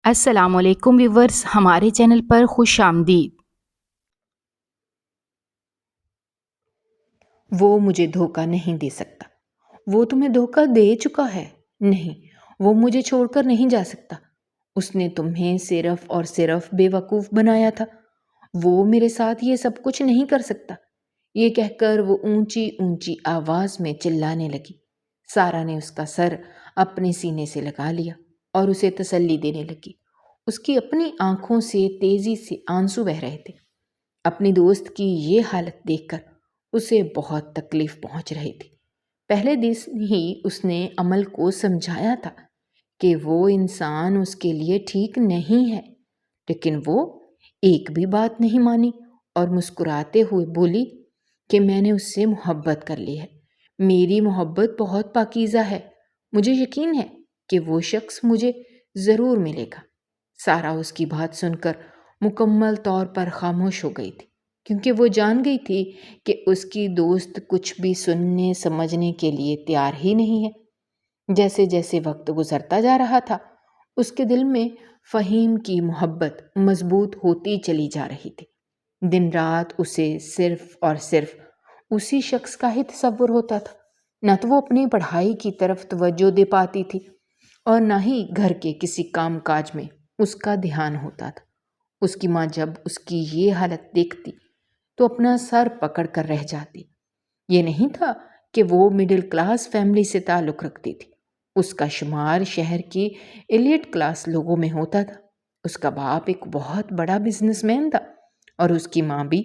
السلام علیکم ویورز، ہمارے چینل پر خوش آمدید۔ وہ مجھے دھوکہ نہیں دے سکتا۔ وہ تمہیں دھوکہ دے چکا ہے؟ نہیں، وہ مجھے چھوڑ کر نہیں جا سکتا۔ اس نے تمہیں صرف اور صرف بے وقوف بنایا تھا۔ وہ میرے ساتھ یہ سب کچھ نہیں کر سکتا۔ یہ کہہ کر وہ اونچی اونچی آواز میں چلانے لگی۔ سارا نے اس کا سر اپنے سینے سے لگا لیا اور اسے تسلی دینے لگی۔ اس کی اپنی آنکھوں سے تیزی سے آنسو بہہ رہے تھے۔ اپنی دوست کی یہ حالت دیکھ کر اسے بہت تکلیف پہنچ رہی تھی۔ پہلے دن ہی اس نے عمل کو سمجھایا تھا کہ وہ انسان اس کے لیے ٹھیک نہیں ہے، لیکن وہ ایک بھی بات نہیں مانی اور مسکراتے ہوئے بولی کہ میں نے اس سے محبت کر لی ہے۔ میری محبت بہت پاکیزہ ہے۔ مجھے یقین ہے کہ وہ شخص مجھے ضرور ملے گا۔ سارا اس کی بات سن کر مکمل طور پر خاموش ہو گئی تھی، کیونکہ وہ جان گئی تھی کہ اس کی دوست کچھ بھی سننے سمجھنے کے لیے تیار ہی نہیں ہے۔ جیسے جیسے وقت گزرتا جا رہا تھا، اس کے دل میں فہیم کی محبت مضبوط ہوتی چلی جا رہی تھی۔ دن رات اسے صرف اور صرف اسی شخص کا ہی تصور ہوتا تھا۔ نہ تو وہ اپنی پڑھائی کی طرف توجہ دے پاتی تھی اور نہ ہی گھر کے کسی کام کاج میں اس کا دھیان ہوتا تھا۔ اس کی ماں جب اس کی یہ حالت دیکھتی تو اپنا سر پکڑ کر رہ جاتی۔ یہ نہیں تھا کہ وہ مڈل کلاس فیملی سے تعلق رکھتی تھی۔ اس کا شمار شہر کی ایلیٹ کلاس لوگوں میں ہوتا تھا۔ اس کا باپ ایک بہت بڑا بزنس مین تھا اور اس کی ماں بھی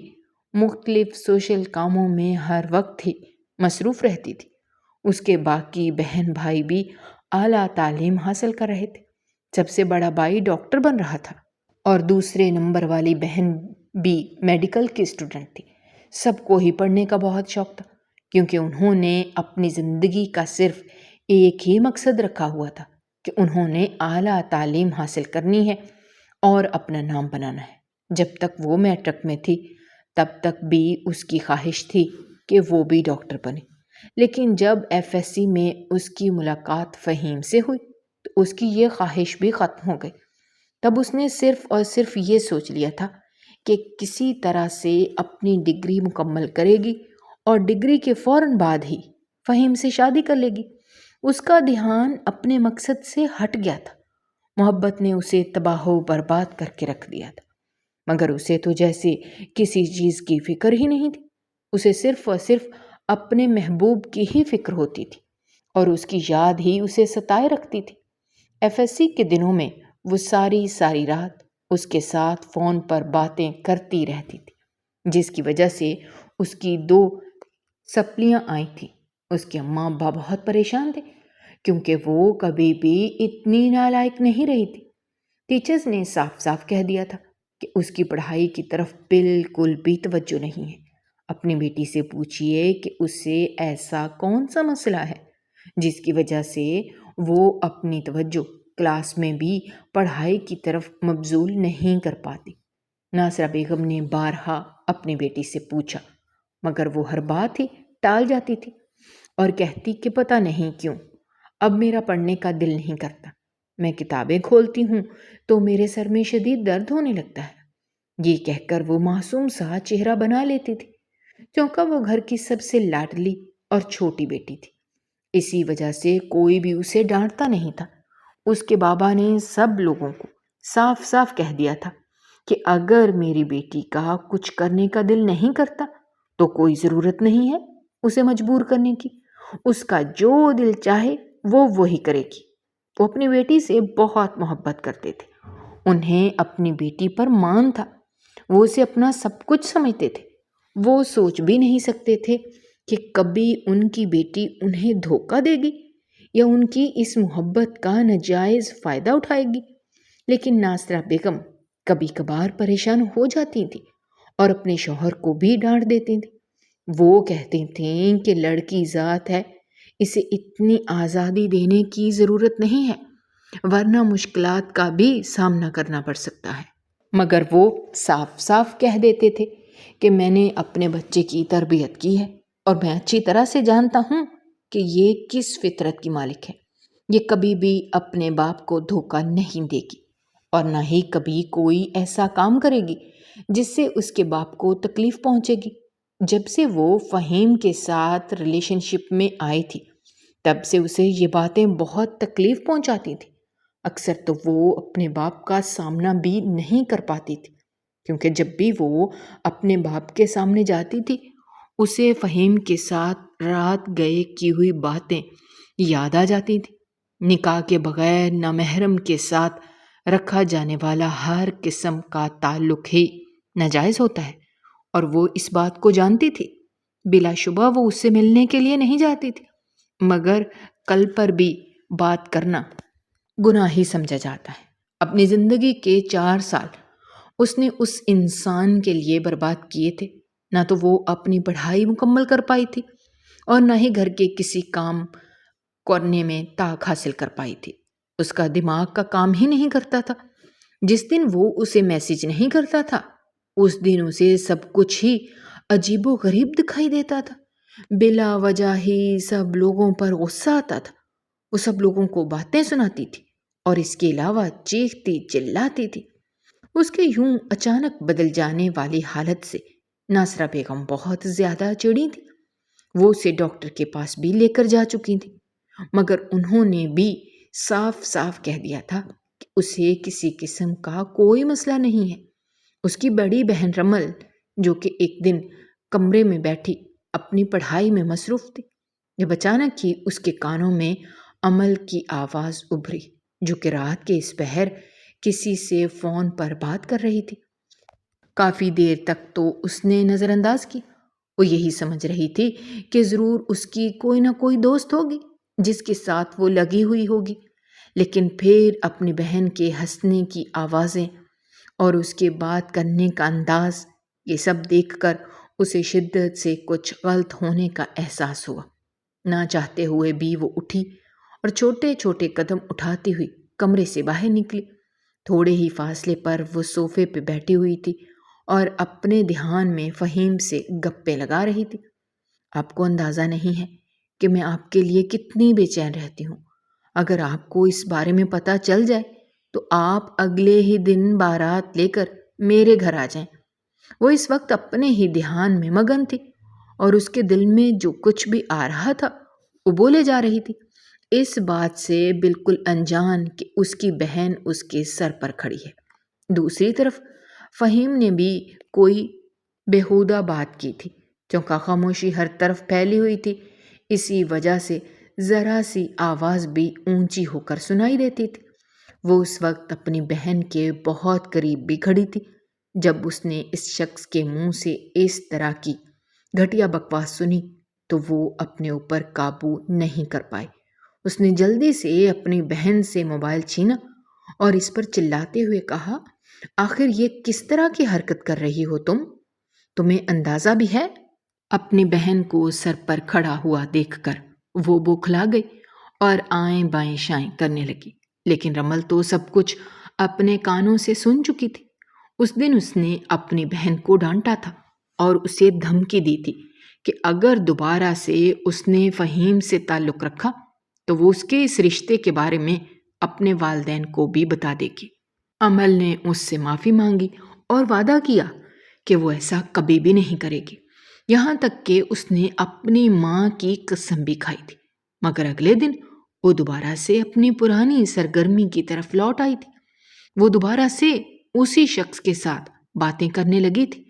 مختلف سوشل کاموں میں ہر وقت ہی مصروف رہتی تھی۔ اس کے باقی بہن بھائی بھی اعلیٰ تعلیم حاصل کر رہے تھے۔ سب سے بڑا بھائی ڈاکٹر بن رہا تھا اور دوسرے نمبر والی بہن بھی میڈیکل کی اسٹوڈنٹ تھی۔ سب کو ہی پڑھنے کا بہت شوق تھا، کیونکہ انہوں نے اپنی زندگی کا صرف ایک ہی مقصد رکھا ہوا تھا کہ انہوں نے اعلیٰ تعلیم حاصل کرنی ہے اور اپنا نام بنانا ہے۔ جب تک وہ میٹرک میں تھی تب تک بھی اس کی خواہش تھی کہ وہ بھی ڈاکٹر بنے، لیکن جب ایف ایس سی میں اس کی ملاقات فہیم سے ہوئی تو اس کی یہ خواہش بھی ختم ہو گئی۔ تب اس نے صرف اور صرف یہ سوچ لیا تھا کہ کسی طرح سے اپنی ڈگری مکمل کرے گی اور ڈگری کے فوراً بعد ہی فہیم سے شادی کر لے گی۔ اس کا دھیان اپنے مقصد سے ہٹ گیا تھا۔ محبت نے اسے تباہ و برباد کر کے رکھ دیا تھا، مگر اسے تو جیسے کسی چیز کی فکر ہی نہیں تھی۔ اسے صرف اور صرف اپنے محبوب کی ہی فکر ہوتی تھی اور اس کی یاد ہی اسے ستائے رکھتی تھی۔ ایف ایس سی کے دنوں میں وہ ساری رات اس کے ساتھ فون پر باتیں کرتی رہتی تھی، جس کی وجہ سے اس کی 2 سپلیاں آئی تھیں۔ اس کے اماں ابا بہت پریشان تھے، کیونکہ وہ کبھی بھی اتنی نالائق نہیں رہی تھی۔ ٹیچرز نے صاف صاف کہہ دیا تھا کہ اس کی پڑھائی کی طرف بالکل بھی توجہ نہیں ہے۔ اپنی بیٹی سے پوچھئے کہ اسے ایسا کون سا مسئلہ ہے جس کی وجہ سے وہ اپنی توجہ کلاس میں بھی پڑھائی کی طرف مبذول نہیں کر پاتی۔ ناصرہ بیگم نے بارہا اپنی بیٹی سے پوچھا، مگر وہ ہر بات ہی ٹال جاتی تھی اور کہتی کہ پتہ نہیں کیوں اب میرا پڑھنے کا دل نہیں کرتا۔ میں کتابیں کھولتی ہوں تو میرے سر میں شدید درد ہونے لگتا ہے۔ یہ کہہ کر وہ معصوم سا چہرہ بنا لیتی تھی، کیونکہ وہ گھر کی سب سے لاڈلی اور چھوٹی بیٹی تھی۔ اسی وجہ سے کوئی بھی اسے ڈانٹتا نہیں تھا۔ اس کے بابا نے سب لوگوں کو صاف صاف کہہ دیا تھا کہ اگر میری بیٹی کا کچھ کرنے کا دل نہیں کرتا تو کوئی ضرورت نہیں ہے اسے مجبور کرنے کی۔ اس کا جو دل چاہے وہ وہی کرے گی۔ وہ اپنی بیٹی سے بہت محبت کرتے تھے۔ انہیں اپنی بیٹی پر مان تھا۔ وہ اسے اپنا سب کچھ سمجھتے تھے۔ وہ سوچ بھی نہیں سکتے تھے کہ کبھی ان کی بیٹی انہیں دھوکہ دے گی یا ان کی اس محبت کا ناجائز فائدہ اٹھائے گی۔ لیکن ناصرہ بیگم کبھی کبھار پریشان ہو جاتی تھیں اور اپنے شوہر کو بھی ڈانٹ دیتی تھیں۔ وہ کہتے تھیں کہ لڑکی ذات ہے، اسے اتنی آزادی دینے کی ضرورت نہیں ہے، ورنہ مشکلات کا بھی سامنا کرنا پڑ سکتا ہے۔ مگر وہ صاف صاف کہہ دیتے تھے کہ میں نے اپنے بچے کی تربیت کی ہے اور میں اچھی طرح سے جانتا ہوں کہ یہ کس فطرت کی مالک ہے۔ یہ کبھی بھی اپنے باپ کو دھوکہ نہیں دے گی۔ اور نہ ہی کبھی کوئی ایسا کام کرے گی جس سے اس کے باپ کو تکلیف پہنچے گی۔ جب سے وہ فہیم کے ساتھ ریلیشن شپ میں آئی تھی تب سے اسے یہ باتیں بہت تکلیف پہنچاتی تھی۔ اکثر تو وہ اپنے باپ کا سامنا بھی نہیں کر پاتی تھی، کیونکہ جب بھی وہ اپنے باپ کے سامنے جاتی تھی اسے فہیم کے ساتھ رات گئے کی ہوئی باتیں یاد آ جاتی تھی۔ نکاح کے بغیر نامحرم کے ساتھ رکھا جانے والا ہر قسم کا تعلق ہی ناجائز ہوتا ہے، اور وہ اس بات کو جانتی تھی۔ بلا شبہ وہ اس سے ملنے کے لیے نہیں جاتی تھی، مگر کل پر بھی بات کرنا گناہ ہی سمجھا جاتا ہے۔ اپنی زندگی کے 4 سال اس نے اس انسان کے لیے برباد کیے تھے۔ نہ تو وہ اپنی پڑھائی مکمل کر پائی تھی اور نہ ہی گھر کے کسی کام کرنے میں طاقت حاصل کر پائی تھی۔ اس کا دماغ کا کام ہی نہیں کرتا تھا۔ جس دن وہ اسے میسج نہیں کرتا تھا اس دن اسے سب کچھ ہی عجیب و غریب دکھائی دیتا تھا۔ بلا وجہ ہی سب لوگوں پر غصہ آتا تھا۔ وہ سب لوگوں کو باتیں سناتی تھی اور اس کے علاوہ چیختی چلاتی تھی۔ اس کے یوں اچانک بدل جانے والی حالت سے ناصرہ بیگم بہت زیادہ چڑی تھی۔ وہ اسے ڈاکٹر کے پاس بھی لے کر جا چکی تھی، مگر انہوں نے بھی صاف صاف کہہ دیا تھا کہ اسے کسی قسم کا کوئی مسئلہ نہیں ہے۔ اس کی بڑی بہن رمل، جو کہ ایک دن کمرے میں بیٹھی اپنی پڑھائی میں مصروف تھی، جب اچانک ہی اس کے کانوں میں امل کی آواز ابھری، جو کہ رات کے اس پہر کسی سے فون پر بات کر رہی تھی۔ کافی دیر تک تو اس نے نظر انداز کی۔ وہ یہی سمجھ رہی تھی کہ ضرور اس کی کوئی نہ کوئی دوست ہوگی جس کے ساتھ وہ لگی ہوئی ہوگی، لیکن پھر اپنی بہن کے ہنسنے کی آوازیں اور اس کے بات کرنے کا انداز، یہ سب دیکھ کر اسے شدت سے کچھ غلط ہونے کا احساس ہوا۔ نہ چاہتے ہوئے بھی وہ اٹھی اور چھوٹے چھوٹے قدم اٹھاتی ہوئی کمرے سے باہر نکلی۔ تھوڑے ہی فاصلے پر وہ صوفے پہ بیٹھی ہوئی تھی اور اپنے دھیان میں فہیم سے گپے لگا رہی تھی۔ آپ کو اندازہ نہیں ہے کہ میں آپ کے لیے کتنی بے چین رہتی ہوں۔ اگر آپ کو اس بارے میں پتہ چل جائے تو آپ اگلے ہی دن بارات لے کر میرے گھر آ جائیں۔ وہ اس وقت اپنے ہی دھیان میں مگن تھی اور اس کے دل میں جو کچھ بھی آ رہا تھا وہ بولے جا رہی تھی، اس بات سے بالکل انجان کہ اس کی بہن اس کے سر پر کھڑی ہے۔ دوسری طرف فہیم نے بھی کوئی بیہودہ بات کی تھی، کیونکہ خاموشی ہر طرف پھیلی ہوئی تھی۔ اسی وجہ سے ذرا سی آواز بھی اونچی ہو کر سنائی دیتی تھی۔ وہ اس وقت اپنی بہن کے بہت قریب بھی کھڑی تھی۔ جب اس نے اس شخص کے منہ سے اس طرح کی گھٹیا بکواس سنی تو وہ اپنے اوپر قابو نہیں کر پائی۔ اس نے جلدی سے اپنی بہن سے موبائل چھینا اور اس پر چلاتے ہوئے کہا، آخر یہ کس طرح کی حرکت کر رہی ہو تمہیں اندازہ بھی ہے؟ اپنی بہن کو سر پر کھڑا ہوا دیکھ کر وہ بوکھلا گئی اور آئیں بائیں شائیں کرنے لگی، لیکن رمل تو سب کچھ اپنے کانوں سے سن چکی تھی۔ اس دن اس نے اپنی بہن کو ڈانٹا تھا اور اسے دھمکی دی تھی کہ اگر دوبارہ سے اس نے فہیم سے تعلق رکھا تو وہ اس کے اس رشتے کے بارے میں اپنے والدین کو بھی بتا دے گی۔ امل نے اس سے معافی مانگی اور وعدہ کیا کہ وہ ایسا کبھی بھی نہیں کرے گی، یہاں تک کہ اس نے اپنی ماں کی قسم بھی کھائی تھی۔ مگر اگلے دن وہ دوبارہ سے اپنی پرانی سرگرمی کی طرف لوٹ آئی تھی۔ وہ دوبارہ سے اسی شخص کے ساتھ باتیں کرنے لگی تھی۔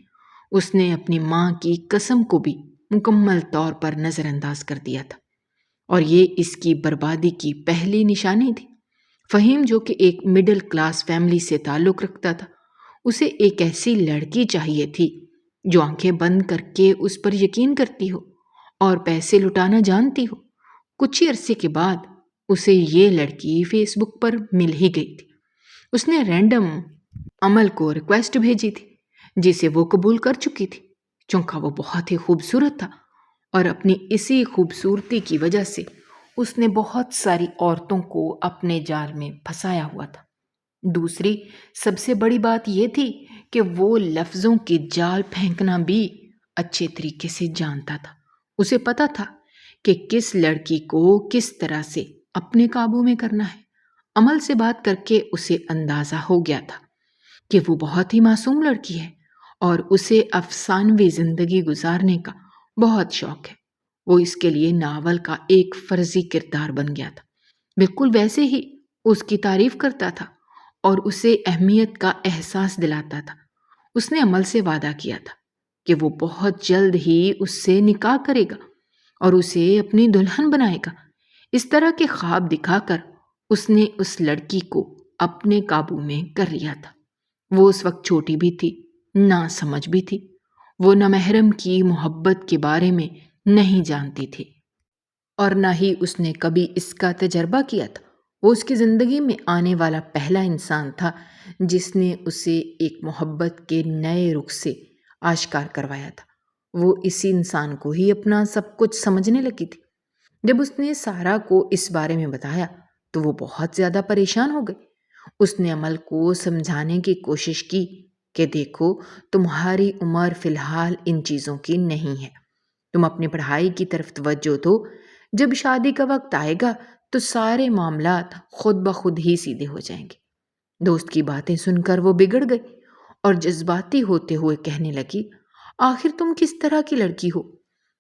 اس نے اپنی ماں کی قسم کو بھی مکمل طور پر نظر انداز کر دیا تھا، اور یہ اس کی بربادی کی پہلی نشانی تھی۔ فہیم، جو کہ ایک مڈل کلاس فیملی سے تعلق رکھتا تھا، اسے ایک ایسی لڑکی چاہیے تھی جو آنکھیں بند کر کے اس پر یقین کرتی ہو اور پیسے لٹانا جانتی ہو۔ کچھ ہی عرصے کے بعد اسے یہ لڑکی فیس بک پر مل ہی گئی تھی۔ اس نے رینڈم امل کو ریکویسٹ بھیجی تھی جسے وہ قبول کر چکی تھی، چونکہ وہ بہت ہی خوبصورت تھا اور اپنی اسی خوبصورتی کی وجہ سے اس نے بہت ساری عورتوں کو اپنے جال میں پھنسایا ہوا تھا۔ دوسری سب سے بڑی بات یہ تھی کہ وہ لفظوں کی جال پھینکنا بھی اچھے طریقے سے جانتا تھا۔ اسے پتا تھا کہ کس لڑکی کو کس طرح سے اپنے قابو میں کرنا ہے۔ عمل سے بات کر کے اسے اندازہ ہو گیا تھا کہ وہ بہت ہی معصوم لڑکی ہے اور اسے افسانوی زندگی گزارنے کا بہت شوق ہے۔ وہ اس کے لیے ناول کا ایک فرضی کردار بن گیا تھا، بالکل ویسے ہی اس کی تعریف کرتا تھا اور اسے اہمیت کا احساس دلاتا تھا۔ اس نے عمل سے وعدہ کیا تھا کہ وہ بہت جلد ہی اس سے نکاح کرے گا اور اسے اپنی دلہن بنائے گا۔ اس طرح کے خواب دکھا کر اس نے اس لڑکی کو اپنے قابو میں کر لیا تھا۔ وہ اس وقت چھوٹی بھی تھی، نہ سمجھ بھی تھی۔ وہ نہ محرم کی محبت کے بارے میں نہیں جانتی تھی اور نہ ہی اس نے کبھی اس کا تجربہ کیا تھا۔ وہ اس کی زندگی میں آنے والا پہلا انسان تھا جس نے اسے ایک محبت کے نئے رخ سے آشکار کروایا تھا۔ وہ اسی انسان کو ہی اپنا سب کچھ سمجھنے لگی تھی۔ جب اس نے سارا کو اس بارے میں بتایا تو وہ بہت زیادہ پریشان ہو گئی۔ اس نے عمل کو سمجھانے کی کوشش کی کہ دیکھو، تمہاری عمر فی الحال ان چیزوں کی نہیں ہے، تم اپنی پڑھائی کی طرف توجہ دو، جب شادی کا وقت آئے گا تو سارے معاملات خود بخود ہی سیدھے ہو جائیں گے۔ دوست کی باتیں سن کر وہ بگڑ گئی اور جذباتی ہوتے ہوئے کہنے لگی، آخر تم کس طرح کی لڑکی ہو؟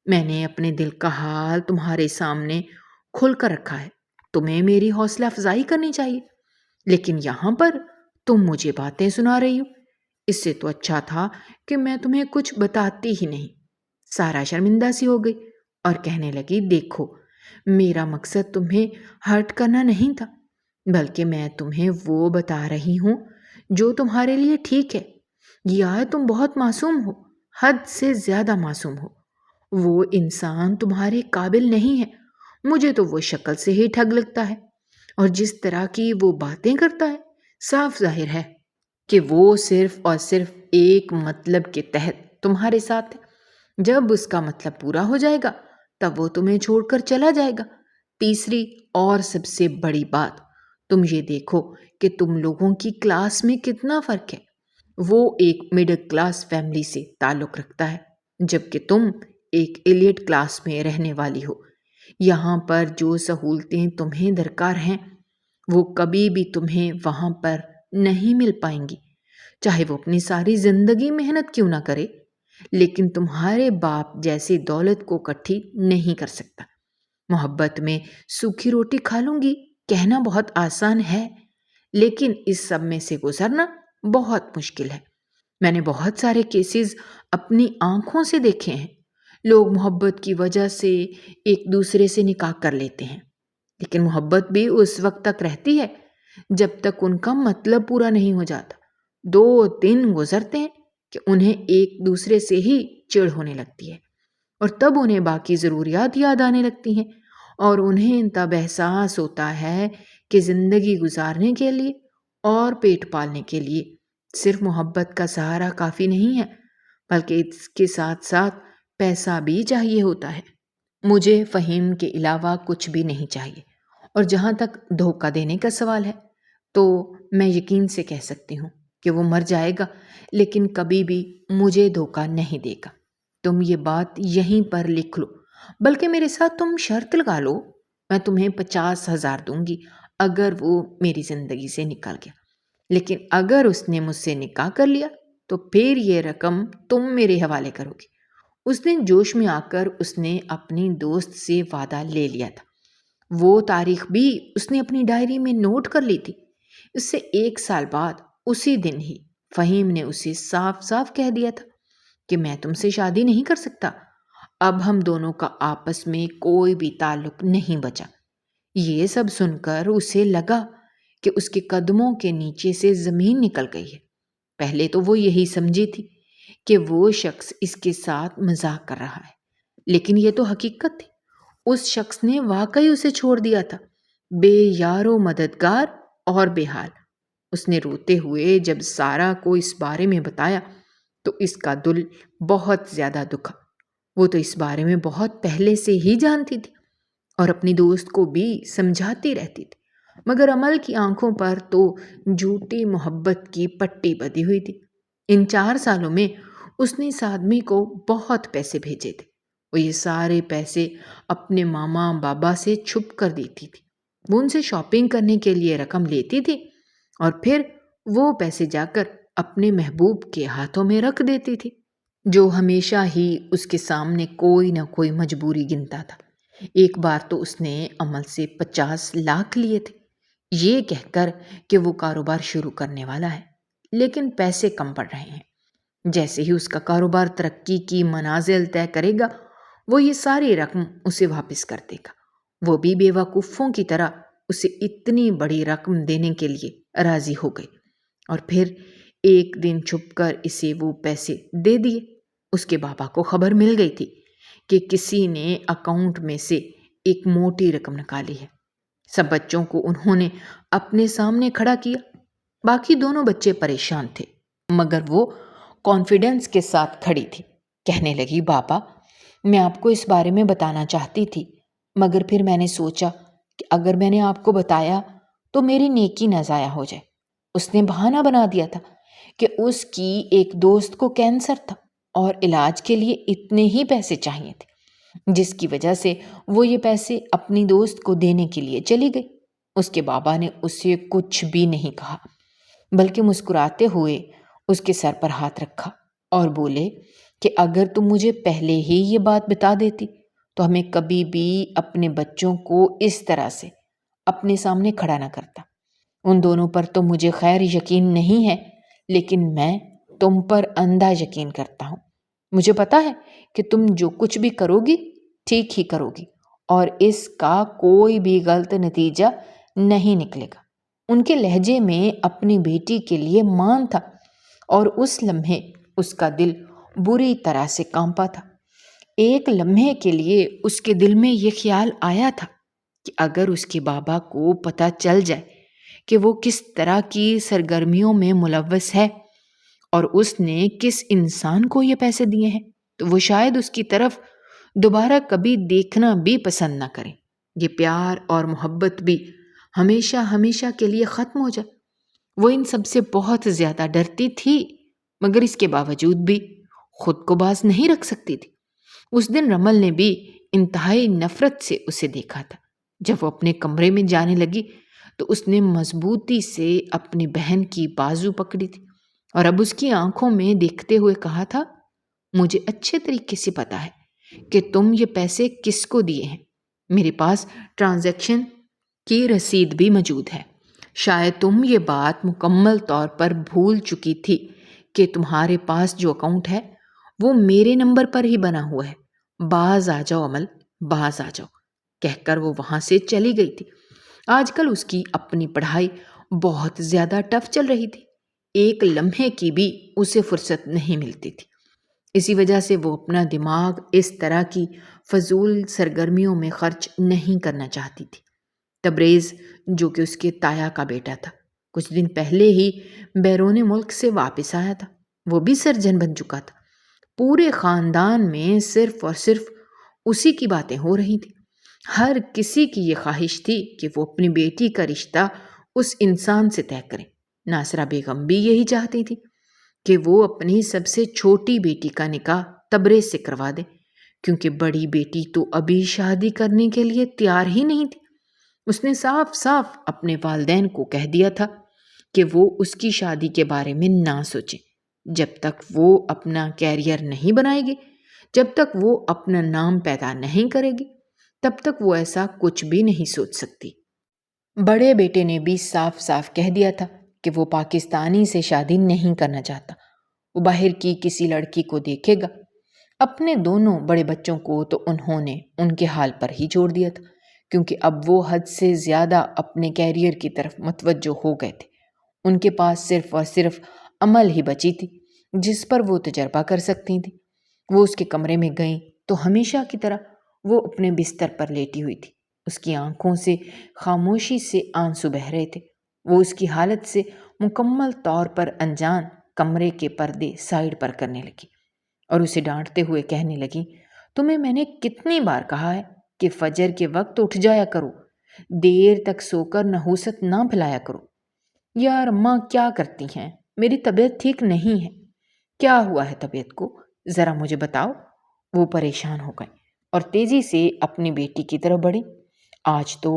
میں نے اپنے دل کا حال تمہارے سامنے کھل کر رکھا ہے، تمہیں میری حوصلہ افزائی کرنی چاہیے، لیکن یہاں پر تم مجھے باتیں سنا رہی ہو۔ اس سے تو اچھا تھا کہ میں تمہیں کچھ بتاتی ہی نہیں۔ سارا شرمندہ سی ہو گئی اور کہنے لگی، دیکھو، میرا مقصد تمہیں ہرٹ کرنا نہیں تھا، بلکہ میں تمہیں وہ بتا رہی ہوں جو تمہارے لیے ٹھیک ہے۔ یا تم بہت معصوم ہو، حد سے زیادہ معصوم ہو۔ وہ انسان تمہارے قابل نہیں ہے۔ مجھے تو وہ شکل سے ہی ٹھگ لگتا ہے اور جس طرح کی وہ باتیں کرتا ہے، صاف ظاہر ہے کہ وہ صرف اور صرف ایک مطلب کے تحت تمہارے ساتھ ہے۔ جب اس کا مطلب پورا ہو جائے گا تب وہ تمہیں چھوڑ کر چلا جائے گا۔ تیسری اور سب سے بڑی بات، تم یہ دیکھو کہ تم لوگوں کی کلاس میں کتنا فرق ہے۔ وہ ایک مڈل کلاس فیملی سے تعلق رکھتا ہے جبکہ تم ایک ایلیٹ کلاس میں رہنے والی ہو۔ یہاں پر جو سہولتیں تمہیں درکار ہیں وہ کبھی بھی تمہیں وہاں پر نہیں مل پائیں گی، چاہے وہ اپنی ساری زندگی محنت کیوں نہ کرے، لیکن تمہارے باپ جیسی دولت کو اکٹھی نہیں کر سکتا۔ محبت میں سوکھی روٹی کھا لوں گی کہنا بہت آسان ہے، لیکن اس سب میں سے گزرنا بہت مشکل ہے۔ میں نے بہت سارے کیسز اپنی آنکھوں سے دیکھے ہیں۔ لوگ محبت کی وجہ سے ایک دوسرے سے نکاح کر لیتے ہیں، لیکن محبت بھی اس وقت تک رہتی ہے جب تک ان کا مطلب پورا نہیں ہو جاتا۔ 2 دن گزرتے ہیں کہ انہیں ایک دوسرے سے ہی چڑ ہونے لگتی ہے اور تب انہیں باقی ضروریات یاد آنے لگتی ہیں اور انہیں تب احساس ہوتا ہے کہ زندگی گزارنے کے لیے اور پیٹ پالنے کے لیے صرف محبت کا سہارا کافی نہیں ہے، بلکہ اس کے ساتھ ساتھ پیسہ بھی چاہیے ہوتا ہے۔ مجھے فہیم کے علاوہ کچھ بھی نہیں چاہیے، اور جہاں تک دھوکہ دینے کا سوال ہے تو میں یقین سے کہہ سکتی ہوں کہ وہ مر جائے گا لیکن کبھی بھی مجھے دھوکہ نہیں دے گا۔ تم یہ بات یہیں پر لکھ لو، بلکہ میرے ساتھ تم شرط لگا لو، میں تمہیں 50,000 دوں گی اگر وہ میری زندگی سے نکل گیا، لیکن اگر اس نے مجھ سے نکاح کر لیا تو پھر یہ رقم تم میرے حوالے کرو گی۔ اس دن جوش میں آ کر اس نے اپنی دوست سے وعدہ لے لیا تھا۔ وہ تاریخ بھی اس نے اپنی ڈائری میں نوٹ کر لی تھی۔ اس سے 1 سال بعد اسی دن ہی فہیم نے اسے صاف صاف کہہ دیا تھا کہ میں تم سے شادی نہیں کر سکتا، اب ہم دونوں کا آپس میں کوئی بھی تعلق نہیں بچا۔ یہ سب سن کر اسے لگا کہ اس کے قدموں کے نیچے سے زمین نکل گئی ہے۔ پہلے تو وہ یہی سمجھی تھی کہ وہ شخص اس کے ساتھ مذاق کر رہا ہے، لیکن یہ تو حقیقت تھی۔ اس شخص نے واقعی اسے چھوڑ دیا تھا، بے یار و مددگار اور بے حال۔ اس نے روتے ہوئے جب سارا کو اس بارے میں بتایا تو اس کا دل بہت زیادہ دکھا۔ وہ تو اس بارے میں بہت پہلے سے ہی جانتی تھی اور اپنی دوست کو بھی سمجھاتی رہتی تھی، مگر عمل کی آنکھوں پر تو جھوٹی محبت کی پٹی بندھی ہوئی تھی۔ ان 4 سالوں میں اس نے اس آدمی کو بہت پیسے بھیجے تھے۔ وہ یہ سارے پیسے اپنے ماما بابا سے چھپ کر دیتی تھی وہ ان سے شاپنگ کرنے کے لیے رقم لیتی تھی اور پھر وہ پیسے جا کر اپنے محبوب کے ہاتھوں میں رکھ دیتی تھی، جو ہمیشہ ہی اس کے سامنے کوئی نہ کوئی مجبوری گنتا تھا۔ ایک بار تو اس نے عمل سے 50 لاکھ لیے تھے، یہ کہہ کر کہ وہ کاروبار شروع کرنے والا ہے، لیکن پیسے کم پڑ رہے ہیں۔ جیسے ہی اس کا کاروبار ترقی کی منازل طے کرے گا، وہ یہ ساری رقم اسے واپس کر دے گا۔ وہ بھی بے وقوفوں کی طرح اسے اتنی بڑی رقم دینے کے لیے راضی ہو گئی، اور پھر ایک دن چھپ کر اسے وہ پیسے دے دیے۔ اس کے بابا کو خبر مل گئی تھی کہ کسی نے اکاؤنٹ میں سے ایک موٹی رقم نکالی ہے۔ سب بچوں کو انہوں نے اپنے سامنے کھڑا کیا۔ باقی دونوں بچے پریشان تھے، مگر وہ کانفیڈنس کے ساتھ کھڑی تھی۔ کہنے لگی، بابا، میں آپ کو اس بارے میں بتانا چاہتی تھی، مگر پھر میں نے سوچا کہ اگر میں نے آپ کو بتایا تو میری نیکی نہ ضائع ہو جائے۔ اس نے بہانہ بنا دیا تھا کہ اس کی ایک دوست کو کینسر تھا اور علاج کے لیے اتنے ہی پیسے چاہیے تھے، جس کی وجہ سے وہ یہ پیسے اپنی دوست کو دینے کے لیے چلی گئی۔ اس کے بابا نے اسے کچھ بھی نہیں کہا، بلکہ مسکراتے ہوئے اس کے سر پر ہاتھ رکھا اور بولے کہ اگر تم مجھے پہلے ہی یہ بات بتا دیتی تو ہمیں کبھی بھی اپنے بچوں کو اس طرح سے اپنے سامنے کھڑا نہ کرتا۔ ان دونوں پر تو مجھے خیر یقین نہیں ہے، لیکن میں تم پر اندھا یقین کرتا ہوں۔ مجھے پتا ہے کہ تم جو کچھ بھی کرو گی ٹھیک ہی کرو گی، اور اس کا کوئی بھی غلط نتیجہ نہیں نکلے گا۔ ان کے لہجے میں اپنی بیٹی کے لیے مان تھا، اور اس لمحے اس کا دل بری طرح سے کانپا تھا۔ ایک لمحے کے لیے اس کے دل میں یہ خیال آیا تھا کہ اگر اس کے بابا کو پتہ چل جائے کہ وہ کس طرح کی سرگرمیوں میں ملوث ہے اور اس نے کس انسان کو یہ پیسے دیے ہیں، تو وہ شاید اس کی طرف دوبارہ کبھی دیکھنا بھی پسند نہ کرے۔ یہ پیار اور محبت بھی ہمیشہ ہمیشہ کے لیے ختم ہو جائے۔ وہ ان سب سے بہت زیادہ ڈرتی تھی، مگر اس کے باوجود بھی خود کو باز نہیں رکھ سکتی تھی۔ اس دن رمل نے بھی انتہائی نفرت سے اسے دیکھا تھا۔ جب وہ اپنے کمرے میں جانے لگی تو اس نے مضبوطی سے اپنی بہن کی بازو پکڑی تھی اور اب اس کی آنکھوں میں دیکھتے ہوئے کہا تھا، مجھے اچھے طریقے سے پتا ہے کہ تم یہ پیسے کس کو دیے ہیں۔ میرے پاس ٹرانزیکشن کی رسید بھی موجود ہے۔ شاید تم یہ بات مکمل طور پر بھول چکی تھی کہ تمہارے پاس جو اکاؤنٹ ہے وہ میرے نمبر پر ہی بنا ہوا ہے۔ باز آ جاؤ عمل، باز آ جاؤ، کہہ کر وہ وہاں سے چلی گئی تھی۔ آج کل اس کی اپنی پڑھائی بہت زیادہ ٹف چل رہی تھی، ایک لمحے کی بھی اسے فرصت نہیں ملتی تھی۔ اسی وجہ سے وہ اپنا دماغ اس طرح کی فضول سرگرمیوں میں خرچ نہیں کرنا چاہتی تھی۔ تبریز، جو کہ اس کے تایا کا بیٹا تھا، کچھ دن پہلے ہی بیرون ملک سے واپس آیا تھا۔ وہ بھی سرجن بن چکا تھا۔ پورے خاندان میں صرف اور صرف اسی کی باتیں ہو رہی تھیں۔ ہر کسی کی یہ خواہش تھی کہ وہ اپنی بیٹی کا رشتہ اس انسان سے طے کرے۔ ناصرہ بیگم بھی یہی چاہتی تھی کہ وہ اپنی سب سے چھوٹی بیٹی کا نکاح تبریز سے کروا دے، کیونکہ بڑی بیٹی تو ابھی شادی کرنے کے لیے تیار ہی نہیں تھی۔ اس نے صاف صاف اپنے والدین کو کہہ دیا تھا کہ وہ اس کی شادی کے بارے میں نہ سوچیں جب تک وہ اپنا کیریئر نہیں بنائے گی، جب تک وہ اپنا نام پیدا نہیں کرے گی، تب تک وہ ایسا کچھ بھی نہیں سوچ سکتی۔ بڑے بیٹے نے بھی صاف صاف کہہ دیا تھا کہ وہ پاکستانی سے شادی نہیں کرنا چاہتا، وہ باہر کی کسی لڑکی کو دیکھے گا۔ اپنے دونوں بڑے بچوں کو تو انہوں نے ان کے حال پر ہی چھوڑ دیا تھا، کیونکہ اب وہ حد سے زیادہ اپنے کیریئر کی طرف متوجہ ہو گئے تھے۔ ان کے پاس صرف اور صرف عمل ہی بچی تھی جس پر وہ تجربہ کر سکتی تھیں۔ وہ اس کے کمرے میں گئیں تو ہمیشہ کی طرح وہ اپنے بستر پر لیٹی ہوئی تھی۔ اس کی آنکھوں سے خاموشی سے آنسو بہہ رہے تھے۔ وہ اس کی حالت سے مکمل طور پر انجان کمرے کے پردے سائڈ پر کرنے لگی اور اسے ڈانٹتے ہوئے کہنے لگی، تمہیں میں نے کتنی بار کہا ہے کہ فجر کے وقت اٹھ جایا کرو، دیر تک سو کر نحوست نہ پھیلایا کرو۔ یار اماں کیا کرتی ہیں، میری طبیعت ٹھیک نہیں ہے۔ کیا ہوا ہے طبیعت کو، ذرا مجھے بتاؤ۔ وہ پریشان ہو گئے اور تیزی سے اپنی بیٹی کی طرف بڑھی۔ آج تو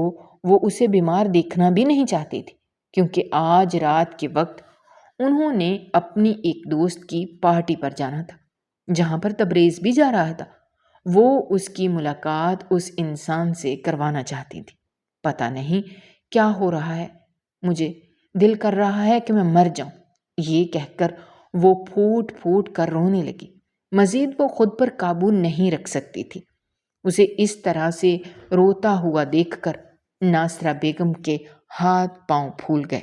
وہ اسے بیمار دیکھنا بھی نہیں چاہتی تھی، کیونکہ آج رات کے وقت انہوں نے اپنی ایک دوست کی پارٹی پر جانا تھا، جہاں پر تبریز بھی جا رہا تھا۔ وہ اس کی ملاقات اس انسان سے کروانا چاہتی تھی۔ پتہ نہیں کیا ہو رہا ہے، مجھے دل کر رہا ہے کہ میں مر جاؤں، یہ کہہ کر وہ پھوٹ پھوٹ کر رونے لگی۔ مزید وہ خود پر قابو نہیں رکھ سکتی تھی۔ اسے اس طرح سے روتا ہوا دیکھ کر ناصرہ بیگم کے ہاتھ پاؤں پھول گئے۔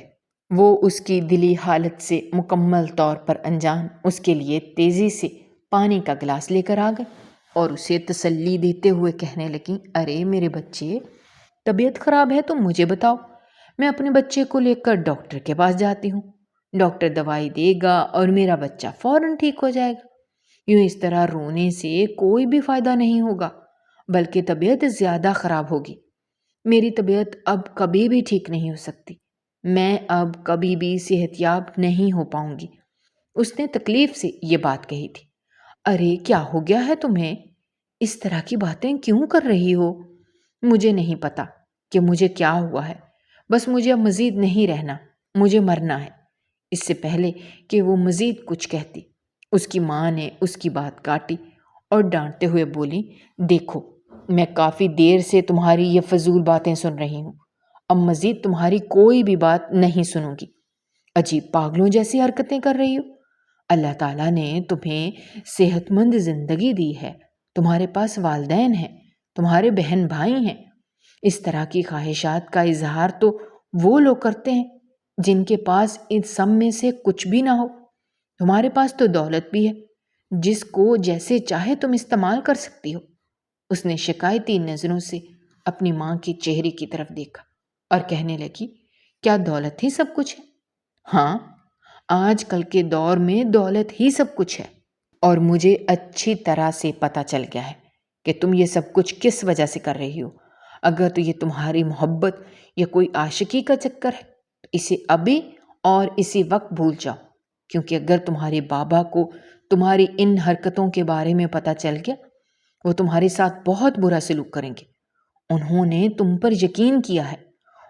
وہ اس کی دلی حالت سے مکمل طور پر انجان اس کے لیے تیزی سے پانی کا گلاس لے کر آ گئے اور اسے تسلی دیتے ہوئے کہنے لگیں، ارے میرے بچے، طبیعت خراب ہے تو مجھے بتاؤ، میں اپنے بچے کو لے کر ڈاکٹر کے پاس جاتی ہوں، ڈاکٹر دوائی دے گا اور میرا بچہ فوراً ٹھیک ہو جائے گا۔ یوں اس طرح رونے سے کوئی بھی فائدہ نہیں ہوگا، بلکہ طبیعت زیادہ خراب ہوگی۔ میری طبیعت اب کبھی بھی ٹھیک نہیں ہو سکتی، میں اب کبھی بھی صحت یاب نہیں ہو پاؤں گی۔ اس نے تکلیف سے یہ بات کہی تھی۔ ارے کیا ہو گیا ہے تمہیں؟ اس طرح کی باتیں کیوں کر رہی ہو؟ مجھے نہیں پتا کہ مجھے کیا ہوا ہے، بس مجھے اب مزید نہیں رہنا، مجھے مرنا ہے۔ اس سے پہلے کہ وہ مزید کچھ کہتی، اس کی ماں نے اس کی بات کاٹی اور ڈانٹتے ہوئے بولی، دیکھو میں کافی دیر سے تمہاری یہ فضول باتیں سن رہی ہوں، اب مزید تمہاری کوئی بھی بات نہیں سنوں گی۔ عجیب پاگلوں جیسی حرکتیں کر رہی ہو۔ اللہ تعالیٰ نے تمہیں صحت مند زندگی دی ہے، تمہارے پاس والدین ہیں، تمہارے بہن بھائی ہیں۔ اس طرح کی خواہشات کا اظہار تو وہ لوگ کرتے ہیں جن کے پاس ان سب میں سے کچھ بھی نہ ہو۔ تمہارے پاس تو دولت بھی ہے، جس کو جیسے چاہے تم استعمال کر سکتی ہو۔ اس نے شکایتی نظروں سے اپنی ماں کے چہرے کی طرف دیکھا اور کہنے لگی، کیا دولت ہی سب کچھ ہے؟ ہاں، آج کل کے دور میں دولت ہی سب کچھ ہے، اور مجھے اچھی طرح سے پتہ چل گیا ہے کہ تم یہ سب کچھ کس وجہ سے کر رہی ہو۔ اگر تو یہ تمہاری محبت یا کوئی عاشقی کا چکر ہے تو اسے ابھی اور اسی وقت بھول جاؤ، کیونکہ اگر تمہارے بابا کو تمہاری ان حرکتوں کے بارے میں پتہ چل گیا، وہ تمہارے ساتھ بہت برا سلوک کریں گے۔ انہوں نے تم پر یقین کیا ہے،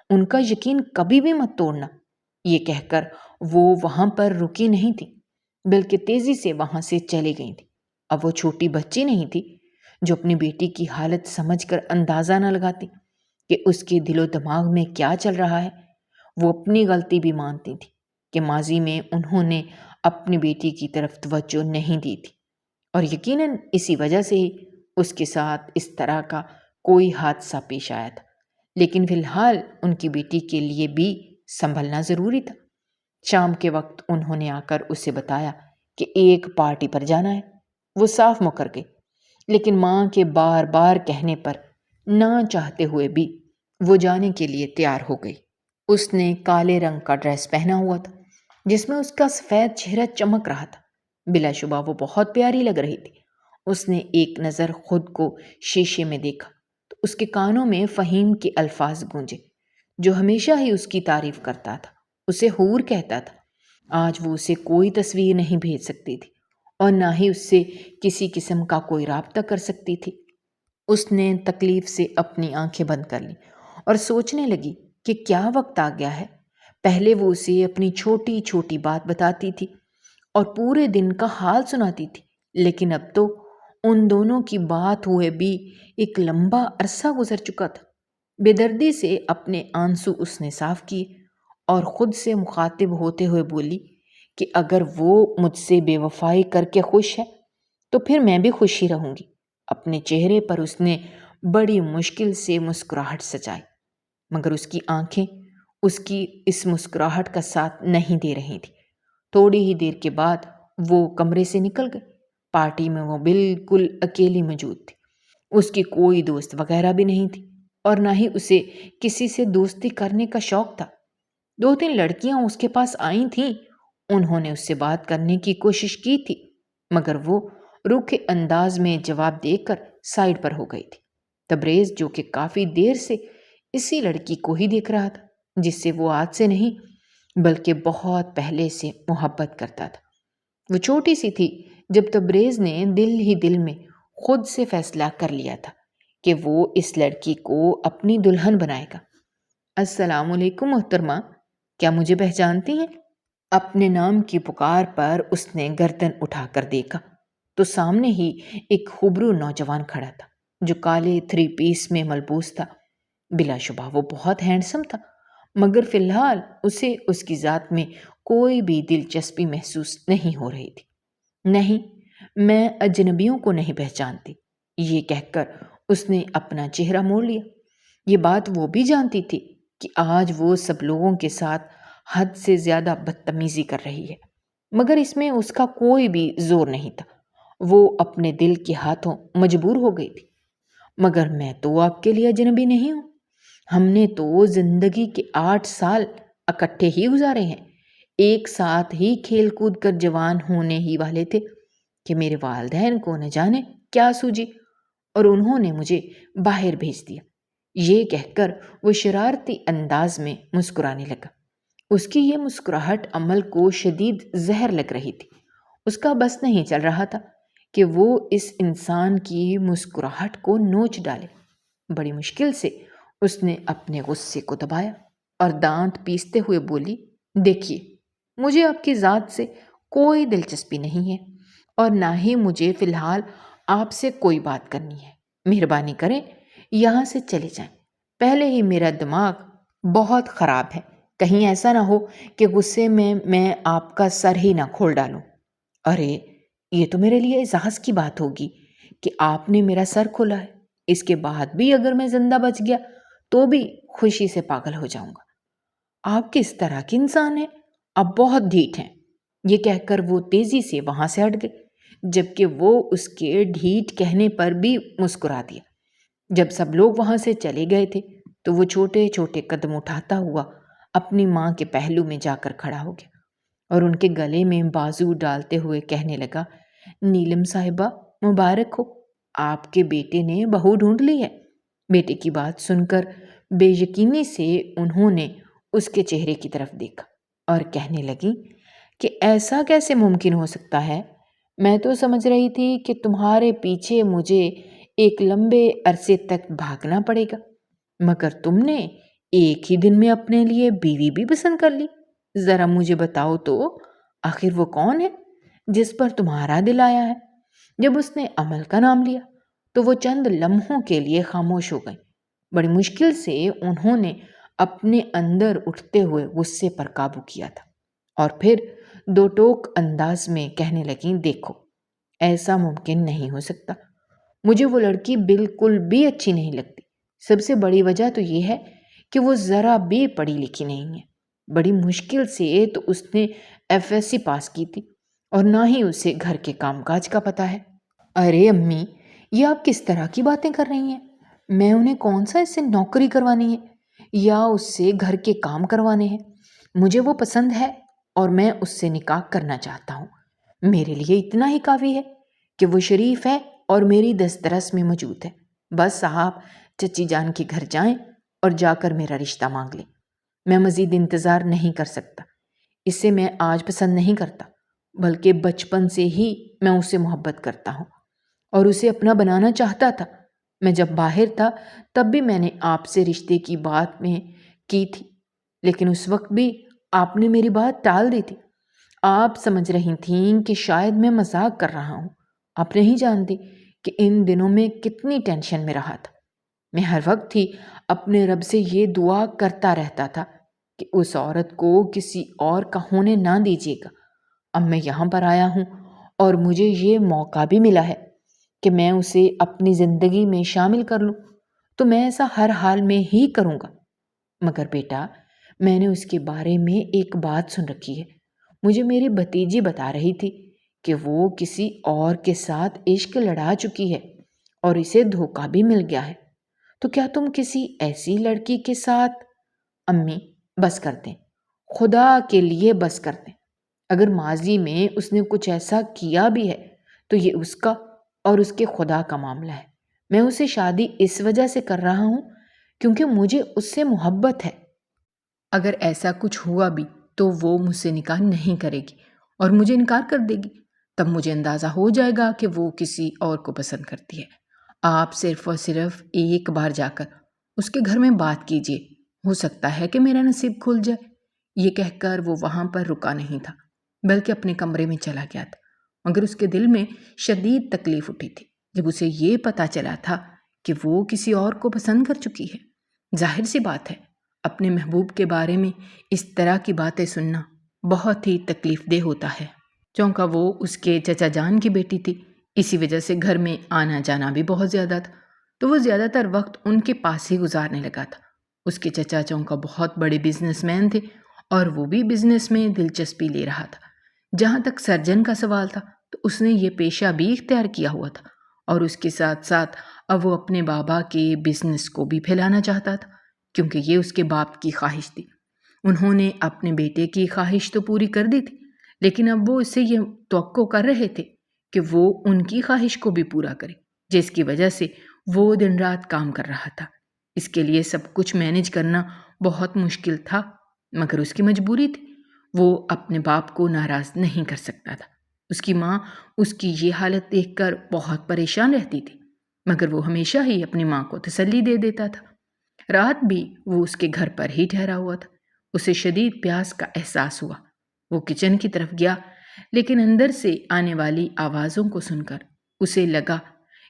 ان کا یقین کبھی بھی مت توڑنا۔ یہ کہہ کر وہ وہاں پر رکی نہیں تھی، بلکہ تیزی سے وہاں سے چلی گئی تھی۔ اب وہ چھوٹی بچی نہیں تھی جو اپنی بیٹی کی حالت سمجھ کر اندازہ نہ لگاتی کہ اس کے دل و دماغ میں کیا چل رہا ہے۔ وہ اپنی غلطی بھی مانتی تھی کہ ماضی میں انہوں نے اپنی بیٹی کی طرف توجہ نہیں دی تھی، اور یقیناً اسی وجہ سے ہی اس کے ساتھ اس طرح کا کوئی حادثہ پیش آیا تھا۔ لیکن فی الحال ان کی بیٹی کے لیے بھی سنبھلنا ضروری تھا۔ شام کے وقت انہوں نے آ کر اسے بتایا کہ ایک پارٹی پر جانا ہے۔ وہ صاف مکر گئی، لیکن ماں کے بار بار کہنے پر نہ چاہتے ہوئے بھی وہ جانے کے لیے تیار ہو گئی۔ اس نے کالے رنگ کا ڈریس پہنا ہوا تھا جس میں اس کا سفید چہرہ چمک رہا تھا۔ بلا شبہ وہ بہت پیاری لگ رہی تھی۔ اس نے ایک نظر خود کو شیشے میں دیکھا تو اس کے کانوں میں فہیم کے الفاظ گونجے، جو ہمیشہ ہی اس کی تعریف کرتا تھا، اسے حور کہتا تھا۔ آج وہ اسے کوئی تصویر نہیں بھیج سکتی تھی اور نہ ہی اس سے کسی قسم کا کوئی رابطہ کر سکتی تھی۔ اس نے تکلیف سے اپنی آنکھیں بند کر لیں اور سوچنے لگی کہ کیا وقت آ گیا ہے۔ پہلے وہ اسے اپنی چھوٹی چھوٹی بات بتاتی تھی اور پورے دن کا حال سناتی تھی، لیکن اب تو ان دونوں کی بات ہوئے بھی ایک لمبا عرصہ گزر چکا تھا۔ بے دردی سے اپنے آنسو اس نے صاف کیے اور خود سے مخاطب ہوتے ہوئے بولی کہ اگر وہ مجھ سے بے وفائی کر کے خوش ہے تو پھر میں بھی خوش ہی رہوں گی۔ اپنے چہرے پر اس نے بڑی مشکل سے مسکراہٹ سجائی، مگر اس کی آنکھیں اس کی اس مسکراہٹ کا ساتھ نہیں دے رہی تھی۔ تھوڑی ہی دیر کے بعد وہ کمرے سے نکل گئی۔ پارٹی میں وہ بالکل اکیلی موجود تھی۔ اس کی کوئی دوست وغیرہ بھی نہیں تھی اور نہ ہی اسے کسی سے دوستی کرنے کا شوق تھا۔ 2-3 لڑکیاں اس کے پاس آئی تھیں، انہوں نے اس سے بات کرنے کی کوشش کی تھی، مگر وہ روکھے انداز میں جواب دے کر سائیڈ پر ہو گئی تھی۔ تبریز جو کہ کافی دیر سے اسی لڑکی کو ہی دیکھ رہا تھا جس سے وہ آج سے نہیں بلکہ بہت پہلے سے محبت کرتا تھا۔ وہ چھوٹی سی تھی جب تبریز نے دل ہی دل میں خود سے فیصلہ کر لیا تھا کہ وہ اس لڑکی کو اپنی دلہن بنائے گا۔ السلام علیکم محترمہ، کیا مجھے پہچانتی ہیں؟ اپنے نام کی پکار پر اس نے گردن اٹھا کر دیکھا تو سامنے ہی ایک خوبرو نوجوان کھڑا تھا جو کالے 3 پیس میں ملبوس تھا۔ بلا شبہ وہ بہت ہینڈسم تھا، مگر فی الحال اسے اس کی ذات میں کوئی بھی دلچسپی محسوس نہیں ہو رہی تھی۔ نہیں، میں اجنبیوں کو نہیں پہچانتی، یہ کہہ کر اس نے اپنا چہرہ موڑ لیا۔ یہ بات وہ بھی جانتی تھی کہ آج وہ سب لوگوں کے ساتھ حد سے زیادہ بدتمیزی کر رہی ہے، مگر اس میں اس کا کوئی بھی زور نہیں تھا۔ وہ اپنے دل کے ہاتھوں مجبور ہو گئی تھی۔ مگر میں تو آپ کے لیے اجنبی نہیں ہوں، ہم نے تو زندگی کے 8 سال اکٹھے ہی گزارے ہیں، ایک ساتھ ہی کھیل کود کر جوان ہونے ہی والے تھے کہ میرے والدین کو نہ جانے کیا سوجی اور انہوں نے مجھے باہر بھیج دیا۔ یہ کہہ کر وہ شرارتی انداز میں مسکرانے لگا۔ اس کی یہ مسکراہٹ عمل کو شدید زہر لگ رہی تھی۔ اس کا بس نہیں چل رہا تھا کہ وہ اس انسان کی مسکراہٹ کو نوچ ڈالے۔ بڑی مشکل سے اس نے اپنے غصے کو دبایا اور دانت پیستے ہوئے بولی، دیکھیے، مجھے آپ کی ذات سے کوئی دلچسپی نہیں ہے اور نہ ہی مجھے فی الحال آپ سے کوئی بات کرنی ہے۔ مہربانی کریں یہاں سے چلے جائیں، پہلے ہی میرا دماغ بہت خراب ہے، کہیں ایسا نہ ہو کہ غصے میں آپ کا سر ہی نہ کھول ڈالوں۔ ارے، یہ تو میرے لیے اعزاز کی بات ہوگی کہ آپ نے میرا سر کھولا ہے، اس کے بعد بھی اگر میں زندہ بچ گیا تو بھی خوشی سے پاگل ہو جاؤں گا۔ آپ کس طرح کے انسان ہیں؟ آپ بہت ڈھیٹ ہیں۔ یہ کہہ کر وہ تیزی سے وہاں سے ہٹ گئے، جبکہ وہ اس کے ڈھیٹ کہنے پر بھی مسکرا دیا۔ جب سب لوگ وہاں سے چلے گئے تھے تو وہ چھوٹے چھوٹے قدم اٹھاتا ہوا اپنی ماں کے پہلو میں جا کر کھڑا ہو گیا اور ان کے گلے میں بازو ڈالتے ہوئے کہنے لگا، نیلم صاحبہ، مبارک ہو، آپ کے بیٹے نے بہو ڈھونڈ لی ہے۔ بیٹے کی بات سن کر بے یقینی سے انہوں نے اس کے چہرے کی طرف دیکھا اور کہنے لگی کہ ایسا کیسے ممکن ہو سکتا ہے؟ میں تو سمجھ رہی تھی کہ تمہارے پیچھے مجھے ایک لمبے عرصے تک بھاگنا پڑے گا، مگر تم نے ایک ہی دن میں اپنے لیے بیوی بھی پسند کر لی۔ ذرا مجھے بتاؤ تو، آخر وہ کون ہے جس پر تمہارا دل آیا ہے؟ جب اس نے عمل کا نام لیا تو وہ چند لمحوں کے لیے خاموش ہو گئی۔ بڑی مشکل سے انہوں نے اپنے اندر اٹھتے ہوئے غصے پر قابو کیا تھا اور پھر دو ٹوک انداز میں کہنے لگیں، دیکھو، ایسا ممکن نہیں ہو سکتا، مجھے وہ لڑکی بالکل بھی اچھی نہیں لگتی۔ سب سے بڑی وجہ تو یہ ہے کہ وہ ذرا بھی پڑھی لکھی نہیں ہے۔ بڑی مشکل سے تو اس نے FSC پاس کی تھی اور نہ ہی اسے گھر کے کام کاج کا پتہ ہے۔ ارے امی، یہ آپ کس طرح کی باتیں کر رہی ہیں؟ میں انہیں کون سا اس سے نوکری کروانی ہے یا اس سے گھر کے کام کروانے ہیں؟ مجھے وہ پسند ہے اور میں اس سے نکاح کرنا چاہتا ہوں۔ میرے لیے اتنا ہی کافی ہے کہ وہ شریف ہے اور میری دسترس میں موجود ہے۔ بس آپ چچی جان کے گھر جائیں اور جا کر میرا رشتہ مانگ لیں۔ میں مزید انتظار نہیں کر سکتا۔ اسے میں آج پسند نہیں کرتا، بلکہ بچپن سے ہی میں اسے محبت کرتا ہوں اور اسے اپنا بنانا چاہتا تھا۔ میں جب باہر تھا تب بھی میں نے آپ سے رشتے کی بات میں کی تھی، لیکن اس وقت بھی آپ نے میری بات ٹال دی تھی۔ آپ سمجھ رہی تھیں کہ شاید میں مذاق کر رہا ہوں۔ آپ نہیں جانتی کہ ان دنوں میں کتنی ٹینشن میں رہا تھا۔ میں ہر وقت ہی اپنے رب سے یہ دعا کرتا رہتا تھا کہ اس عورت کو کسی اور کا ہونے نہ دیجیے گا۔ اب میں یہاں پر آیا ہوں اور مجھے یہ موقع بھی ملا ہے کہ میں اسے اپنی زندگی میں شامل کر لوں، تو میں ایسا ہر حال میں ہی کروں گا۔ مگر بیٹا، میں نے اس کے بارے میں ایک بات سن رکھی ہے۔ مجھے میری بھتیجی بتا رہی تھی کہ وہ کسی اور کے ساتھ عشق لڑا چکی ہے اور اسے دھوکہ بھی مل گیا ہے۔ تو کیا تم کسی ایسی لڑکی کے ساتھ؟ امی، بس کر دیں، خدا کے لیے بس کر دیں۔ اگر ماضی میں اس نے کچھ ایسا کیا بھی ہے تو یہ اس کا اور اس کے خدا کا معاملہ ہے۔ میں اسے شادی اس وجہ سے کر رہا ہوں کیونکہ مجھے اس سے محبت ہے۔ اگر ایسا کچھ ہوا بھی تو وہ مجھ سے نکاح نہیں کرے گی اور مجھے انکار کر دے گی، تب مجھے اندازہ ہو جائے گا کہ وہ کسی اور کو پسند کرتی ہے۔ آپ صرف اور صرف ایک بار جا کر اس کے گھر میں بات کیجیے، ہو سکتا ہے کہ میرا نصیب کھل جائے۔ یہ کہہ کر وہ وہاں پر رکا نہیں تھا بلکہ اپنے کمرے میں چلا گیا تھا، مگر اس کے دل میں شدید تکلیف اٹھی تھی جب اسے یہ پتا چلا تھا کہ وہ کسی اور کو پسند کر چکی ہے۔ ظاہر سی بات ہے، اپنے محبوب کے بارے میں اس طرح کی باتیں سننا بہت ہی تکلیف دہ ہوتا ہے۔ چونکہ وہ اس کے چچا جان کی بیٹی تھی، اسی وجہ سے گھر میں آنا جانا بھی بہت زیادہ تھا، تو وہ زیادہ تر وقت ان کے پاس ہی گزارنے لگا تھا۔ اس کے چچا چونکہ بہت بڑے بزنس مین تھے اور وہ بھی بزنس میں دلچسپی لے رہا تھا۔ جہاں تک سرجن کا سوال تھا تو اس نے یہ پیشہ بھی اختیار کیا ہوا تھا اور اس کے ساتھ ساتھ اب وہ اپنے بابا کے بزنس کو بھی پھیلانا چاہتا تھا، کیونکہ یہ اس کے باپ کی خواہش تھی۔ انہوں نے اپنے بیٹے کی خواہش تو پوری کر دی تھی، لیکن اب وہ اس سے یہ توقع کر رہے تھے کہ وہ ان کی خواہش کو بھی پورا کرے، جس کی وجہ سے وہ دن رات کام کر رہا تھا۔ اس کے لیے سب کچھ مینج کرنا بہت مشکل تھا، مگر اس کی مجبوری تھی۔ وہ اپنے باپ کو ناراض نہیں کر سکتا تھا۔ اس کی ماں اس کی یہ حالت دیکھ کر بہت پریشان رہتی تھی، مگر وہ ہمیشہ ہی اپنی ماں کو تسلی دے دیتا تھا۔ رات بھی وہ اس کے گھر پر ہی ٹھہرا ہوا تھا۔ اسے شدید پیاس کا احساس ہوا۔ وہ کچن کی طرف گیا، لیکن اندر سے آنے والی آوازوں کو سن کر اسے لگا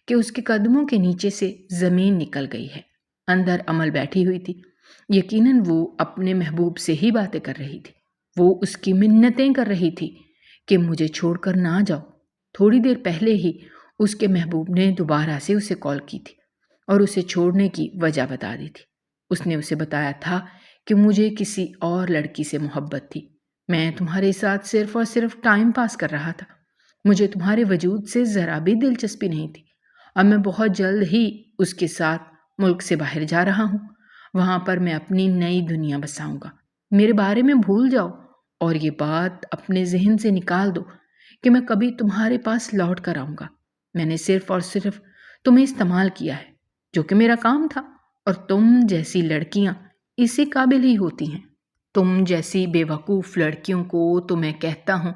کہ اس کے قدموں کے نیچے سے زمین نکل گئی ہے۔ اندر عمل بیٹھی ہوئی تھی، یقیناً وہ اپنے محبوب سے ہی باتیں کر رہی تھی۔ وہ اس کی منتیں کر رہی تھی کہ مجھے چھوڑ کر نہ جاؤ۔ تھوڑی دیر پہلے ہی اس کے محبوب نے دوبارہ سے اسے کال کی تھی اور اسے چھوڑنے کی وجہ بتا دی تھی۔ اس نے اسے بتایا تھا کہ مجھے کسی اور لڑکی سے محبت تھی، میں تمہارے ساتھ صرف اور صرف ٹائم پاس کر رہا تھا، مجھے تمہارے وجود سے ذرا بھی دلچسپی نہیں تھی۔ اب میں بہت جلد ہی اس کے ساتھ ملک سے باہر جا رہا ہوں، وہاں پر میں اپنی نئی دنیا بساؤں گا۔ میرے بارے میں بھول جاؤ اور یہ بات اپنے ذہن سے نکال دو کہ میں کبھی تمہارے پاس لوٹ کر آؤں گا۔ میں نے صرف اور صرف تمہیں استعمال کیا ہے، جو کہ میرا کام تھا، اور تم جیسی لڑکیاں اسی قابل ہی ہوتی ہیں۔ تم جیسی بے وقوف لڑکیوں کو تو میں کہتا ہوں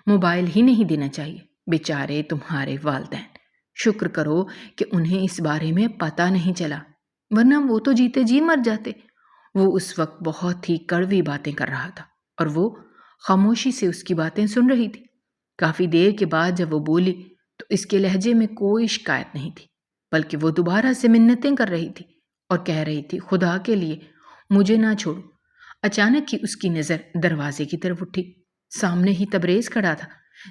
موبائل ہی نہیں دینا چاہیے۔ بیچارے تمہارے والدین، شکر کرو کہ انہیں اس بارے میں پتہ نہیں چلا، ورنہ وہ تو جیتے جی مر جاتے۔ وہ اس وقت بہت ہی کڑوی باتیں کر رہا تھا اور وہ خاموشی سے اس کی باتیں سن رہی تھی۔ کافی دیر کے بعد جب وہ بولی تو اس کے لہجے میں کوئی شکایت نہیں تھی، بلکہ وہ دوبارہ سے منتیں کر رہی تھی اور کہہ رہی تھی، خدا کے لیے مجھے نہ چھوڑو۔ اچانک ہی اس کی نظر دروازے کی طرف اٹھی۔ سامنے ہی تبریز کھڑا تھا،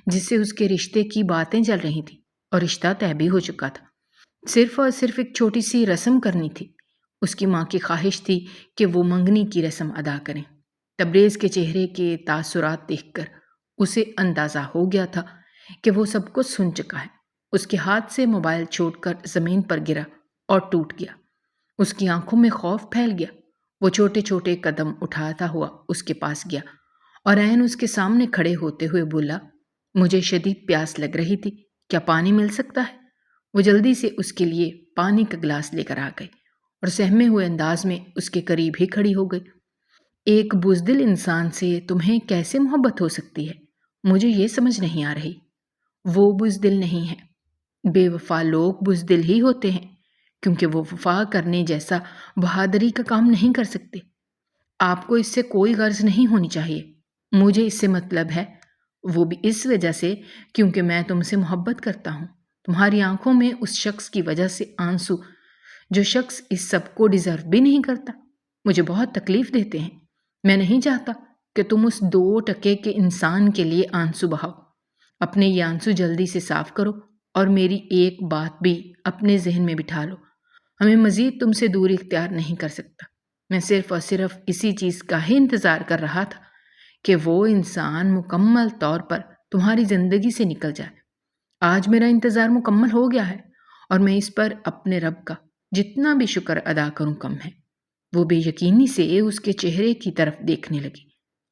جس سے اس کے رشتے کی باتیں چل رہی تھیں اور رشتہ طے بھی ہو چکا تھا۔ صرف اور صرف ایک چھوٹی سی رسم کرنی تھی۔ اس کی ماں کی خواہش تھی کہ وہ منگنی کی رسم ادا کریں۔ تبریز کے چہرے کے تاثرات دیکھ کر اسے اندازہ ہو گیا تھا کہ وہ سب کچھ سن چکا ہے۔ اس کے ہاتھ سے موبائل چھوٹ کر زمین پر گرا اور ٹوٹ گیا۔ اس کی آنکھوں میں خوف پھیل گیا۔ وہ چھوٹے چھوٹے قدم اٹھاتا ہوا اس کے پاس گیا اور عین اس کے سامنے کھڑے ہوتے ہوئے بولا، مجھے شدید پیاس لگ رہی تھی، کیا پانی مل سکتا ہے؟ وہ جلدی سے اس کے لیے پانی کا گلاس لے کر آ گئی اور سہمے ہوئے انداز میں اس کے قریب ہی کھڑی ہو گئی۔ ایک بزدل انسان سے تمہیں کیسے محبت ہو سکتی ہے؟ مجھے یہ سمجھ نہیں آ رہی۔ وہ بزدل نہیں ہے، بے وفا لوگ بزدل ہی ہوتے ہیں، کیونکہ وہ وفا کرنے جیسا بہادری کا کام نہیں کر سکتے۔ آپ کو اس سے کوئی غرض نہیں ہونی چاہیے۔ مجھے اس سے مطلب ہے، وہ بھی اس وجہ سے کیونکہ میں تم سے محبت کرتا ہوں۔ تمہاری آنکھوں میں اس شخص کی وجہ سے آنسو، جو شخص اس سب کو ڈیزرو بھی نہیں کرتا، مجھے بہت تکلیف دیتے ہیں۔ میں نہیں چاہتا کہ تم اس 2% کے انسان کے لیے آنسو بہاؤ۔ اپنے یہ آنسو جلدی سے صاف کرو اور میری ایک بات بھی اپنے ذہن میں بٹھا لو، ہمیں مزید تم سے دوری اختیار نہیں کر سکتا۔ میں صرف اور صرف اسی چیز کا ہی انتظار کر رہا تھا کہ وہ انسان مکمل طور پر تمہاری زندگی سے نکل جائے۔ آج میرا انتظار مکمل ہو گیا ہے اور میں اس پر اپنے رب کا جتنا بھی شکر ادا کروں کم ہے۔ وہ بے یقینی سے اس کے چہرے کی طرف دیکھنے لگی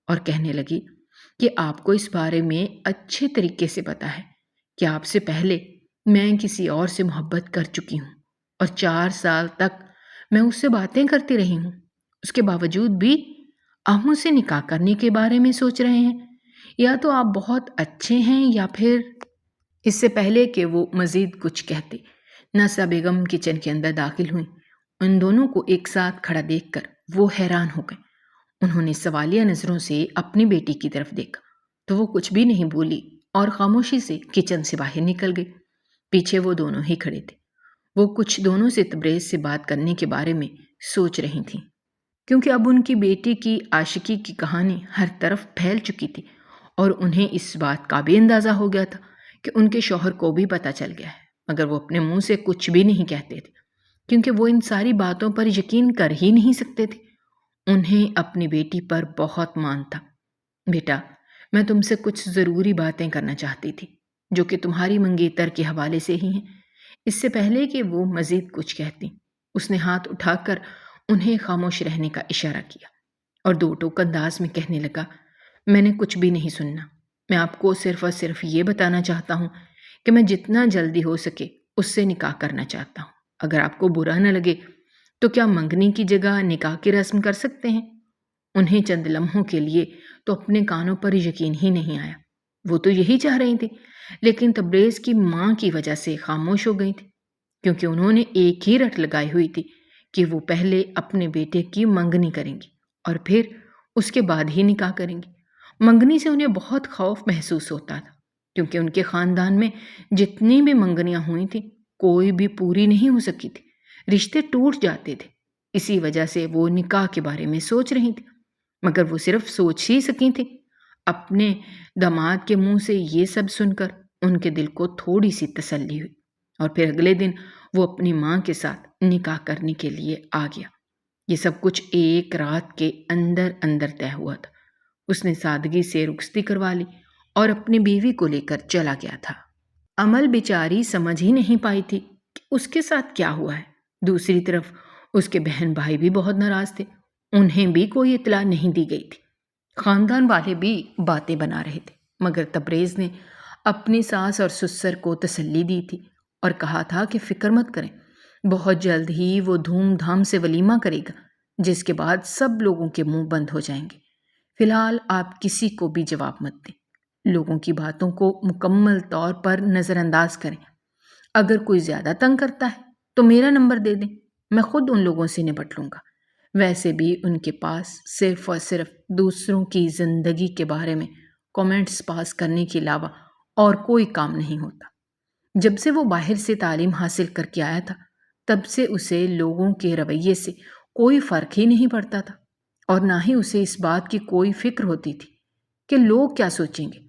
اور کہنے لگی کہ آپ کو اس بارے میں اچھے طریقے سے پتا ہے کہ آپ سے پہلے میں کسی اور سے محبت کر چکی ہوں اور 4 سال تک میں اس سے باتیں کرتی رہی ہوں۔ اس کے باوجود بھی آپ مجھ سے نکاح کرنے کے بارے میں سوچ رہے ہیں، یا تو آپ بہت اچھے ہیں یا پھر… اس سے پہلے کہ وہ مزید کچھ کہتے، ناسا بیگم کچن کے اندر داخل ہوئیں۔ ان دونوں کو ایک ساتھ کھڑا دیکھ کر وہ حیران ہو گئے۔ انہوں نے سوالیہ نظروں سے اپنی بیٹی کی طرف دیکھا تو وہ کچھ بھی نہیں بولی اور خاموشی سے کچن سے باہر نکل گئی۔ پیچھے وہ دونوں ہی کھڑے تھے۔ وہ کچھ دونوں سے تبریز سے بات کرنے کے بارے میں سوچ رہی تھیں، کیونکہ اب ان کی بیٹی کی عاشقی کی کہانی ہر طرف پھیل چکی تھی اور انہیں اس بات کا بھی اندازہ ہو گیا تھا کہ ان کے شوہر کو بھی پتہ چل گیا ہے، مگر وہ اپنے منہ سے کچھ بھی نہیں کہتے تھے کیونکہ وہ ان ساری باتوں پر یقین کر ہی نہیں سکتے تھے۔ انہیں اپنی بیٹی پر بہت مان تھا۔ بیٹا، میں تم سے کچھ ضروری باتیں کرنا چاہتی تھی جو کہ تمہاری منگیتر کے حوالے سے ہی ہیں۔ اس سے پہلے کہ وہ مزید کچھ کہتی، اس نے ہاتھ اٹھا کر انہیں خاموش رہنے کا اشارہ کیا اور دو ٹوک انداز میں کہنے لگا، میں نے کچھ بھی نہیں سننا۔ میں آپ کو صرف اور صرف یہ بتانا چاہتا ہوں کہ میں جتنا جلدی ہو سکے اس سے نکاح کرنا چاہتا ہوں۔ اگر آپ کو برا نہ لگے تو کیا منگنی کی جگہ نکاح کی رسم کر سکتے ہیں؟ انہیں چند لمحوں کے لیے تو اپنے کانوں پر یقین ہی نہیں آیا۔ وہ تو یہی چاہ رہی تھی، لیکن تبریز کی ماں کی وجہ سے خاموش ہو گئی تھی، کیونکہ انہوں نے ایک ہی رٹ لگائی ہوئی تھی کہ وہ پہلے اپنے بیٹے کی منگنی کریں گی اور پھر اس کے بعد ہی نکاح کریں گی۔ منگنی سے انہیں بہت خوف محسوس ہوتا تھا، کیونکہ ان کے خاندان میں جتنی بھی منگنیاں ہوئی تھیں کوئی بھی پوری نہیں ہو سکی تھی، رشتے ٹوٹ جاتے تھے۔ اسی وجہ سے وہ نکاح کے بارے میں سوچ رہی تھی، مگر وہ صرف سوچ ہی سکی تھی۔ اپنے داماد کے منہ سے یہ سب سن کر ان کے دل کو تھوڑی سی تسلی ہوئی اور پھر اگلے دن وہ اپنی ماں کے ساتھ نکاح کرنے کے لیے آ گیا۔ یہ سب کچھ ایک رات کے اندر اندر طے ہوا تھا۔ اس نے سادگی سے رخصتی کروا لی اور اپنی بیوی کو لے کر چلا گیا تھا۔ امل بیچاری سمجھ ہی نہیں پائی تھی کہ اس کے ساتھ کیا ہوا ہے۔ دوسری طرف اس کے بہن بھائی بھی بہت ناراض تھے، انہیں بھی کوئی اطلاع نہیں دی گئی تھی۔ خاندان والے بھی باتیں بنا رہے تھے، مگر تبریز نے اپنی ساس اور سسر کو تسلی دی تھی اور کہا تھا کہ فکر مت کریں، بہت جلد ہی وہ دھوم دھام سے ولیمہ کرے گا، جس کے بعد سب لوگوں کے منہ بند ہو جائیں گے۔ فی الحال آپ کسی کو بھی جواب مت دیں، لوگوں کی باتوں کو مکمل طور پر نظر انداز کریں۔ اگر کوئی زیادہ تنگ کرتا ہے تو میرا نمبر دے دیں، میں خود ان لوگوں سے نپٹ لوں گا۔ ویسے بھی ان کے پاس صرف اور صرف دوسروں کی زندگی کے بارے میں کامنٹس پاس کرنے کے علاوہ اور کوئی کام نہیں ہوتا۔ جب سے وہ باہر سے تعلیم حاصل کر کے آیا تھا، تب سے اسے لوگوں کے رویے سے کوئی فرق ہی نہیں پڑتا تھا اور نہ ہی اسے اس بات کی کوئی فکر ہوتی تھی کہ لوگ کیا سوچیں گے۔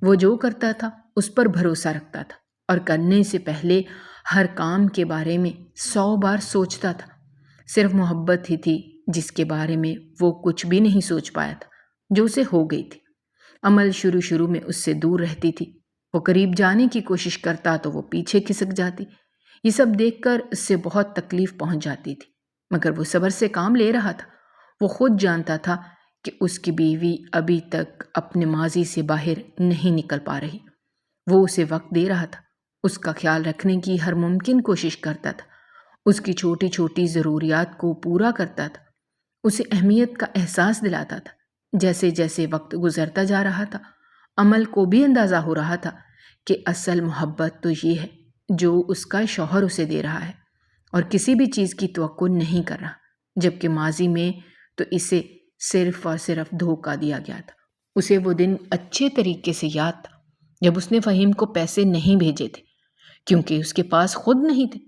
وہ جو کرتا تھا اس پر بھروسہ رکھتا تھا اور کرنے سے پہلے ہر کام کے بارے میں 100 بار سوچتا تھا۔ صرف محبت ہی تھی جس کے بارے میں وہ کچھ بھی نہیں سوچ پایا تھا، جو اسے ہو گئی تھی۔ امل شروع میں اس سے دور رہتی تھی، وہ قریب جانے کی کوشش کرتا تو وہ پیچھے کھسک جاتی۔ یہ سب دیکھ کر اس سے بہت تکلیف پہنچ جاتی تھی، مگر وہ صبر سے کام لے رہا تھا۔ وہ خود جانتا تھا کہ اس کی بیوی ابھی تک اپنے ماضی سے باہر نہیں نکل پا رہی۔ وہ اسے وقت دے رہا تھا، اس کا خیال رکھنے کی ہر ممکن کوشش کرتا تھا، اس کی چھوٹی چھوٹی ضروریات کو پورا کرتا تھا، اسے اہمیت کا احساس دلاتا تھا۔ جیسے جیسے وقت گزرتا جا رہا تھا، امل کو بھی اندازہ ہو رہا تھا کہ اصل محبت تو یہ ہے جو اس کا شوہر اسے دے رہا ہے اور کسی بھی چیز کی توقع نہیں کر رہا، جبکہ ماضی میں تو اسے صرف اور صرف دھوکہ دیا گیا تھا۔ اسے وہ دن اچھے طریقے سے یاد تھا جب اس نے فہیم کو پیسے نہیں بھیجے تھے، کیونکہ اس کے پاس خود نہیں تھے۔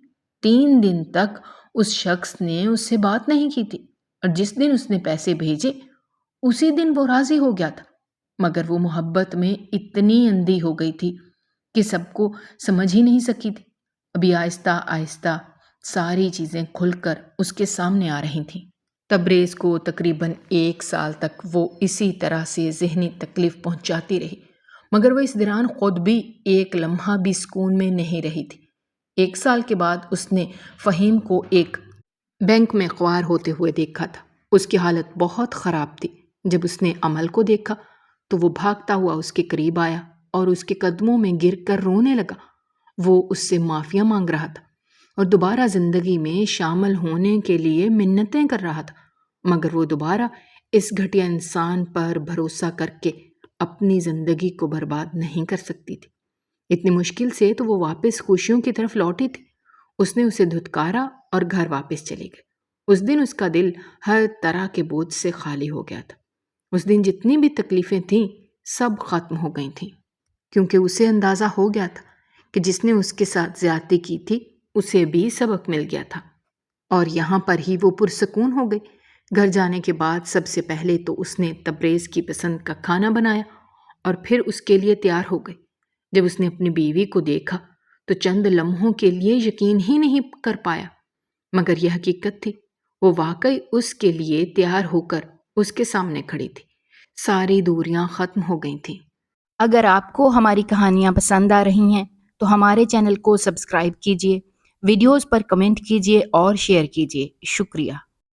3 دن تک اس شخص نے اس سے بات نہیں کی تھی اور جس دن اس نے پیسے بھیجے اسی دن وہ راضی ہو گیا تھا، مگر وہ محبت میں اتنی اندھی ہو گئی تھی کہ سب کو سمجھ ہی نہیں سکی تھی۔ ابھی آہستہ آہستہ ساری چیزیں کھل کر اس کے سامنے آ رہی تھیں۔ تبریز کو تقریباً 1 سال تک وہ اسی طرح سے ذہنی تکلیف پہنچاتی رہی، مگر وہ اس دوران خود بھی ایک لمحہ بھی سکون میں نہیں رہی تھی۔ 1 سال کے بعد اس نے فہیم کو ایک بینک میں خوار ہوتے ہوئے دیکھا تھا۔ اس کی حالت بہت خراب تھی۔ جب اس نے امل کو دیکھا تو وہ بھاگتا ہوا اس کے قریب آیا اور اس کے قدموں میں گر کر رونے لگا۔ وہ اس سے معافیا مانگ رہا تھا اور دوبارہ زندگی میں شامل ہونے کے لیے منتیں کر رہا تھا، مگر وہ دوبارہ اس گھٹیا انسان پر بھروسہ کر کے اپنی زندگی کو برباد نہیں کر سکتی تھی۔ اتنی مشکل سے تو وہ واپس خوشیوں کی طرف لوٹی تھی۔ اس نے اسے دھتکارا اور گھر واپس چلی گئی اس دن اس کا دل ہر طرح کے بوجھ سے خالی ہو گیا تھا۔ اس دن جتنی بھی تکلیفیں تھیں سب ختم ہو گئی تھیں، کیونکہ اسے اندازہ ہو گیا تھا کہ جس نے اس کے ساتھ زیادتی کی تھی اسے بھی سبق مل گیا تھا، اور یہاں پر ہی وہ پرسکون ہو گئی۔ گھر جانے کے بعد سب سے پہلے تو اس نے تبریز کی پسند کا کھانا بنایا اور پھر اس کے لیے تیار ہو گئی۔ جب اس نے اپنی بیوی کو دیکھا تو چند لمحوں کے لیے یقین ہی نہیں کر پایا، مگر یہ حقیقت تھی، وہ واقعی اس کے لیے تیار ہو کر اس کے سامنے کھڑی تھی۔ ساری دوریاں ختم ہو گئی تھیں۔ اگر آپ کو ہماری کہانیاں پسند آ رہی ہیں تو ہمارے چینل کو سبسکرائب کیجیے، ویڈیوز پر کمنٹ کیجیے اور شیئر کیجیے۔ شکریہ۔